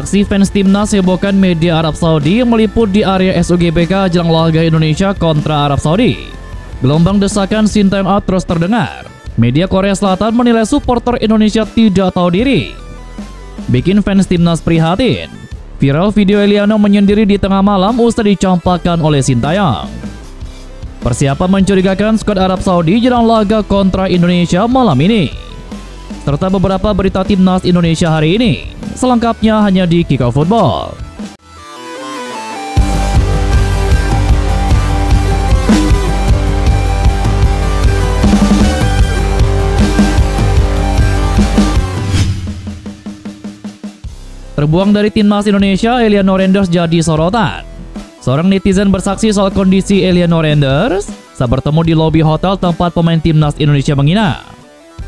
Aksi fans timnas hebohkan media Arab Saudi yang meliput di area SUGBK jelang laga Indonesia kontra Arab Saudi. Gelombang desakan Sintayong out terus terdengar. Media Korea Selatan menilai supporter Indonesia tidak tahu diri, bikin fans timnas prihatin. Viral video Eliano menyendiri di tengah malam usai dicampakkan oleh Sintayong. Persiapan mencurigakan skuad Arab Saudi jelang laga kontra Indonesia malam ini, serta beberapa berita timnas Indonesia hari ini. Selengkapnya hanya di Kickoff Football. Terbuang dari timnas Indonesia, Eliano Renders jadi sorotan. Seorang netizen bersaksi soal kondisi Eliano Renders saat bertemu di lobi hotel tempat pemain timnas Indonesia menginap.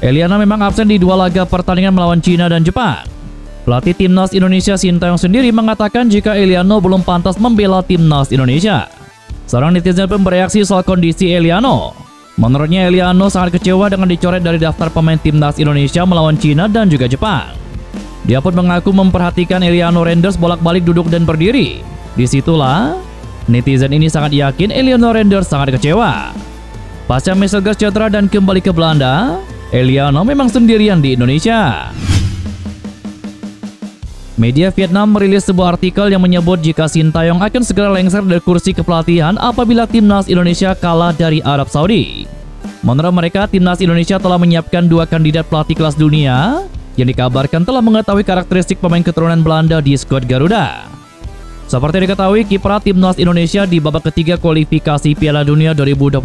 Eliano memang absen di 2 laga pertandingan melawan Cina dan Jepang. Pelatih timnas Indonesia Sintayong sendiri mengatakan jika Eliano belum pantas membela timnas Indonesia. Seorang netizen pun bereaksi soal kondisi Eliano. Menurutnya Eliano sangat kecewa dengan dicoret dari daftar pemain timnas Indonesia melawan Cina dan juga Jepang. Dia pun mengaku memperhatikan Eliano Renders bolak-balik duduk dan berdiri. Disitulah netizen ini sangat yakin Eliano Renders sangat kecewa. Pasca Messenger cedera dan kembali ke Belanda, Eliano memang sendirian di Indonesia. Media Vietnam merilis sebuah artikel yang menyebut jika Sintayong akan segera lengser dari kursi kepelatihan apabila timnas Indonesia kalah dari Arab Saudi. Menurut mereka, timnas Indonesia telah menyiapkan 2 kandidat pelatih kelas dunia yang dikabarkan telah mengetahui karakteristik pemain keturunan Belanda di skuad Garuda. Seperti diketahui, kiprah timnas Indonesia di babak ketiga kualifikasi Piala Dunia 2026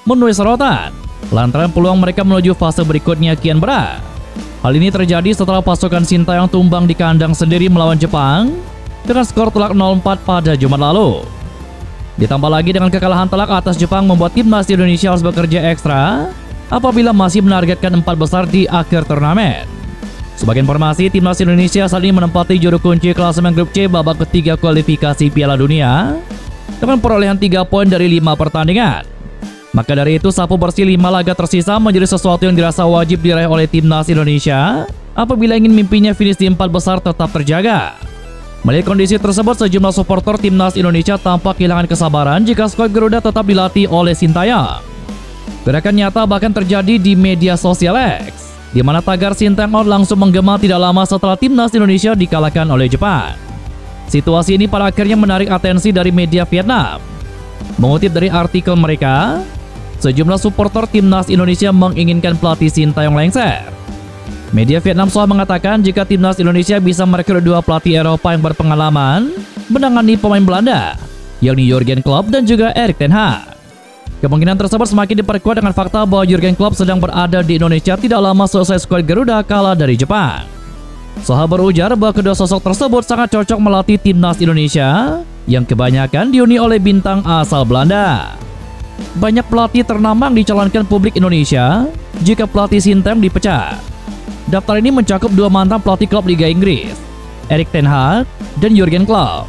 menuai sorotan lantaran peluang mereka menuju fase berikutnya kian berat. Hal ini terjadi setelah pasukan Sintayong tumbang di kandang sendiri melawan Jepang dengan skor telak 0-4 pada Jumat lalu. Ditambah lagi dengan kekalahan telak atas Jepang membuat timnas Indonesia harus bekerja ekstra apabila masih menargetkan 4 besar di akhir turnamen. Sebagai informasi, timnas Indonesia saat ini menempati juru kunci klasemen grup C babak ketiga kualifikasi Piala Dunia dengan perolehan 3 poin dari 5 pertandingan. Maka dari itu, sapu bersih 5 laga tersisa menjadi sesuatu yang dirasa wajib diraih oleh timnas Indonesia apabila ingin mimpinya finish di 4 besar tetap terjaga. Melihat kondisi tersebut, sejumlah supporter timnas Indonesia tampak kehilangan kesabaran jika skuad Garuda tetap dilatih oleh Sintayong. Gerakan nyata bahkan terjadi di media sosial X, di mana tagar Sintayong langsung menggema tidak lama setelah timnas Indonesia dikalahkan oleh Jepang. Situasi ini pada akhirnya menarik atensi dari media Vietnam. Mengutip dari artikel mereka, sejumlah supporter timnas Indonesia menginginkan pelatih Sintayong lengser. Media Vietnam soal mengatakan jika timnas Indonesia bisa merekrut 2 pelatih Eropa yang berpengalaman menangani pemain Belanda, yakni Jurgen Klopp dan juga Erik ten Hag. Kemungkinan tersebut semakin diperkuat dengan fakta bahwa Jurgen Klopp sedang berada di Indonesia tidak lama selesai skuad Garuda kalah dari Jepang. Soha berujar bahwa kedua sosok tersebut sangat cocok melatih timnas Indonesia yang kebanyakan dihuni oleh bintang asal Belanda. Banyak pelatih ternama yang dicalonkan publik Indonesia jika pelatih Sintayong dipecat. Daftar ini mencakup 2 mantan pelatih klub Liga Inggris, Erik ten Hag dan Jurgen Klopp.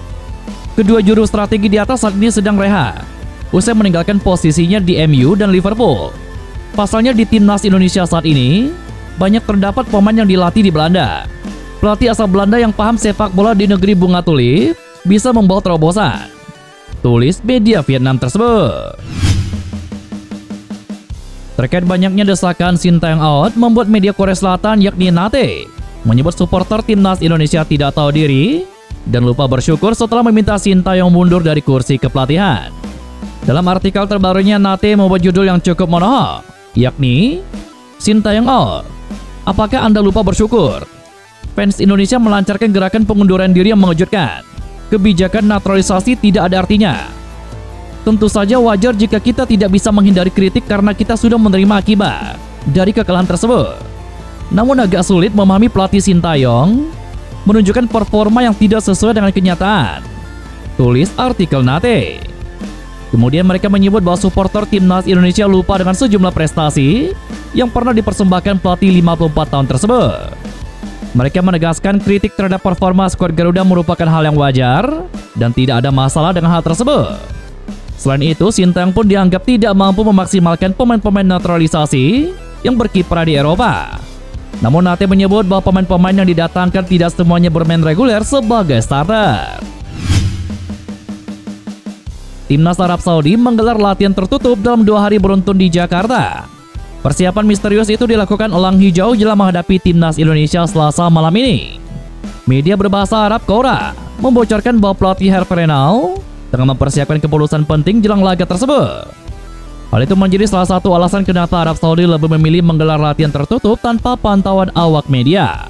Kedua juru strategi di atas saat ini sedang rehat usai meninggalkan posisinya di MU dan Liverpool. Pasalnya di timnas Indonesia saat ini banyak terdapat pemain yang dilatih di Belanda. Pelatih asal Belanda yang paham sepak bola di negeri bunga tulip bisa membawa terobosan, tulis media Vietnam tersebut. Terkait banyaknya desakan Sintayong out membuat media Korea Selatan yakni Nate menyebut supporter timnas Indonesia tidak tahu diri dan lupa bersyukur setelah meminta Sintayong mundur dari kursi kepelatihan. Dalam artikel terbarunya, Nate membuat judul yang cukup monohok, yakni Sintayong out. Apakah Anda lupa bersyukur? Fans Indonesia melancarkan gerakan pengunduran diri yang mengejutkan. Kebijakan naturalisasi tidak ada artinya. Tentu saja wajar jika kita tidak bisa menghindari kritik karena kita sudah menerima akibat dari kekalahan tersebut. Namun agak sulit memahami pelatih Sintayong menunjukkan performa yang tidak sesuai dengan kenyataan, tulis artikel Nate. Kemudian mereka menyebut bahwa supporter timnas Indonesia lupa dengan sejumlah prestasi yang pernah dipersembahkan pelatih 54 tahun tersebut. Mereka menegaskan kritik terhadap performa skuad Garuda merupakan hal yang wajar dan tidak ada masalah dengan hal tersebut. Selain itu, Sintayong pun dianggap tidak mampu memaksimalkan pemain-pemain naturalisasi yang berkiprah di Eropa. Namun Nate menyebut bahwa pemain-pemain yang didatangkan tidak semuanya bermain reguler sebagai starter. Timnas Arab Saudi menggelar latihan tertutup dalam 2 hari beruntun di Jakarta. Persiapan misterius itu dilakukan elang hijau jelang menghadapi Timnas Indonesia Selasa malam ini. Media berbahasa Arab Qora membocorkan bahwa pelatih Hervé Renard tengah mempersiapkan keputusan penting jelang laga tersebut. Hal itu menjadi salah satu alasan kenapa Arab Saudi lebih memilih menggelar latihan tertutup tanpa pantauan awak media.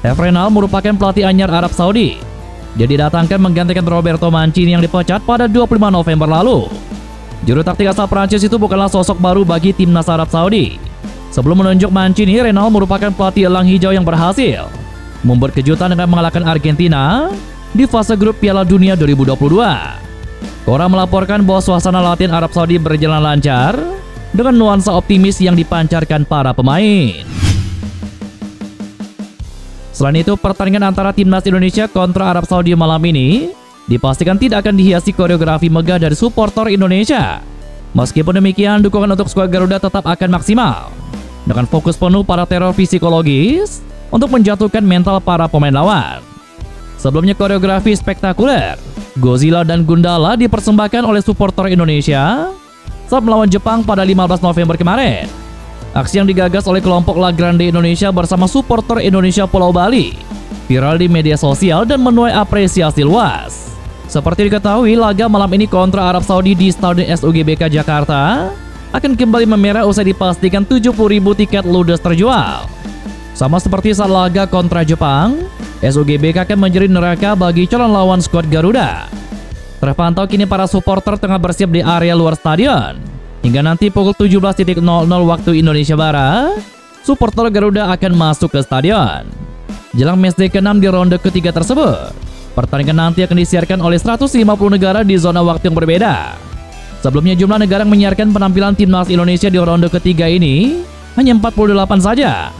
Hervé Renard merupakan pelatih anyar Arab Saudi. Dia didatangkan menggantikan Roberto Mancini yang dipecat pada 25 November lalu. Juru taktik asal Prancis itu bukanlah sosok baru bagi Timnas Arab Saudi. Sebelum menunjuk Mancini, Renard merupakan pelatih elang hijau yang berhasil membuat kejutan dengan mengalahkan Argentina di fase grup Piala Dunia 2022. Qora melaporkan bahwa suasana latihan Arab Saudi berjalan lancar dengan nuansa optimis yang dipancarkan para pemain. Selain itu, pertandingan antara Timnas Indonesia kontra Arab Saudi malam ini dipastikan tidak akan dihiasi koreografi megah dari supporter Indonesia. Meskipun demikian, dukungan untuk skuad Garuda tetap akan maksimal dengan fokus penuh pada teror psikologis untuk menjatuhkan mental para pemain lawan. Sebelumnya, koreografi spektakuler Godzilla dan Gundala dipersembahkan oleh supporter Indonesia saat melawan Jepang pada 15 November kemarin. Aksi yang digagas oleh kelompok La Grande Indonesia bersama supporter Indonesia Pulau Bali viral di media sosial dan menuai apresiasi luas. Seperti diketahui, laga malam ini kontra Arab Saudi di Stadion SUGBK Jakarta akan kembali memerah usai dipastikan 70.000 tiket ludes terjual. Sama seperti saat laga kontra Jepang, SUGBK akan menjadi neraka bagi calon lawan skuad Garuda. Terpantau kini para supporter tengah bersiap di area luar stadion. Hingga nanti pukul 17.00 waktu Indonesia Barat, supporter Garuda akan masuk ke stadion. Jelang matchday ke-6 di ronde ketiga tersebut, pertandingan nanti akan disiarkan oleh 150 negara di zona waktu yang berbeda. Sebelumnya jumlah negara yang menyiarkan penampilan Timnas Indonesia di ronde ketiga ini hanya 48 saja.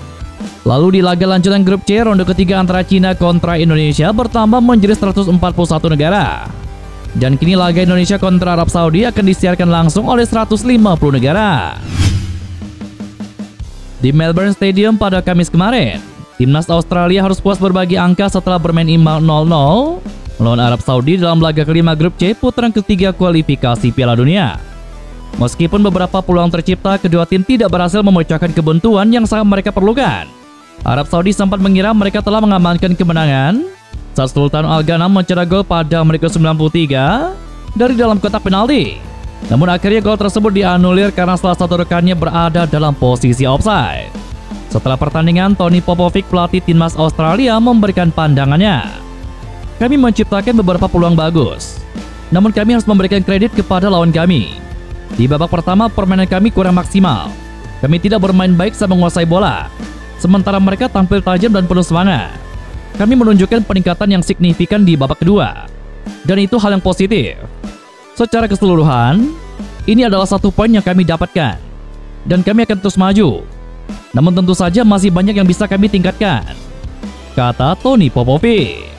Lalu di laga lanjutan grup C ronde ketiga antara Cina kontra Indonesia bertambah menjadi 141 negara. Dan kini laga Indonesia kontra Arab Saudi akan disiarkan langsung oleh 150 negara. Di Melbourne Stadium pada Kamis kemarin, Timnas Australia harus puas berbagi angka setelah bermain imbang 0-0 melawan Arab Saudi dalam laga kelima grup C putaran ketiga kualifikasi Piala Dunia. Meskipun beberapa peluang tercipta, kedua tim tidak berhasil memecahkan kebuntuan yang sangat mereka perlukan. Arab Saudi sempat mengira mereka telah mengamankan kemenangan saat Sultan Al Ghanam mencetak gol pada menit ke-93 dari dalam kotak penalti. Namun akhirnya gol tersebut dianulir karena salah satu rekannya berada dalam posisi offside. Setelah pertandingan, Tony Popovic, pelatih Timnas Australia, memberikan pandangannya. Kami menciptakan beberapa peluang bagus, namun kami harus memberikan kredit kepada lawan kami. Di babak pertama, permainan kami kurang maksimal. Kami tidak bermain baik saat menguasai bola, sementara mereka tampil tajam dan penuh semangat. Kami menunjukkan peningkatan yang signifikan di babak kedua, dan itu hal yang positif. Secara keseluruhan, ini adalah satu poin yang kami dapatkan, dan kami akan terus maju. Namun tentu saja masih banyak yang bisa kami tingkatkan, kata Tony Popovic.